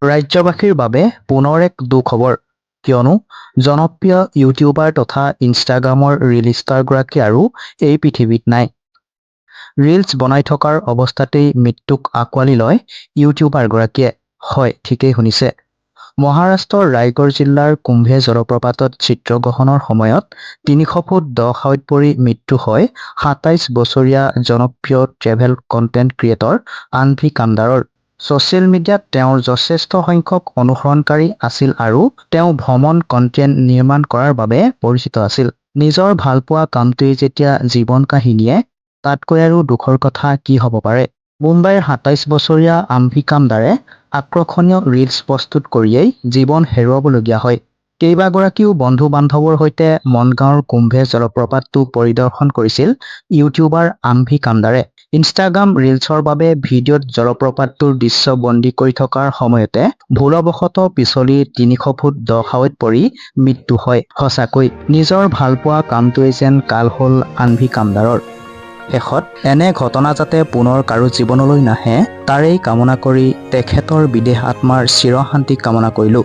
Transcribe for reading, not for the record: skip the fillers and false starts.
ৰাজ্যবাসীৰ বাবে পুনৰ এক দুখবৰ, কিয়নো জনপ্ৰিয় ইউটিউবাৰ তথা ইনষ্টাগ্ৰামৰ ৰিল ষ্টাৰগৰাকী আৰু এই পৃথিৱীত নাই। ৰিলছ বনাই থকাৰ অৱস্থাতেই মৃত্যুক আঁকোৱালি লয় ইউটিউবাৰগৰাকীয়ে। হয়, ঠিকেই শুনিছে। মহাৰাষ্ট্ৰৰ ৰায়গড় জিলাৰ কুম্ভে জলপ্ৰপাতত চিত্ৰগ্ৰহণৰ সময়ত ৩০০ ফুট দ খাৱৈত পৰি মৃত্যু হয় ২৭ বছৰীয়া জনপ্ৰিয় ট্ৰেভেল কণ্টেণ্ট ক্ৰিয়েটৰ আনভি কান্দাৰৰ। ছচিয়েল মিডিয়াত তেওঁৰ যথেষ্ট সংখ্যক অনুসৰণকাৰী আছিল আৰু তেওঁ ভ্ৰমণ কণ্টেণ্ট নিৰ্মাণ কৰাৰ বাবে পৰিচিত আছিল। নিজৰ ভালপোৱা কামটোৱেই যেতিয়া জীৱন কাহিনীয়ে, তাতকৈ আৰু দুখৰ কথা কি হ'ব পাৰে। মুম্বাইৰ ২৭ বছৰীয়া আনভি কান্দাৰে আকৰ্ষণীয় ৰিলছ প্ৰস্তুত কৰিয়েই জীৱন হেৰুৱাবলগীয়া হয়। কেইবাগৰাকীও বন্ধু-বান্ধৱৰ সৈতে মনগাঁৱৰ কুম্ভে জলপ্ৰপাতটো পৰিদৰ্শন কৰিছিল ইউটিউবাৰ আনভি কান্দাৰে। ইনষ্টাগ্ৰাম ৰিলছৰ বাবে ভিডিঅ'ত জলপ্ৰপাতটোৰ দৃশ্য বন্দী কৰি থকাৰ সময়তে ভুলবশতঃ পিছলি ৩০০ ফুট দ খাৱৈত পৰি মৃত্যু হয়। সঁচাকৈ নিজৰ ভালপোৱা কামটোৱেই যেন কাল হ'ল আনভি কান্দাৰৰ। শেষত এনে ঘটনা যাতে পুনৰ কাৰো জীৱনলৈ নাহে, তাৰেই কামনা কৰি তেখেতৰ বিদেহ আত্মাৰ চিৰশান্তি কামনা কৰিলোঁ।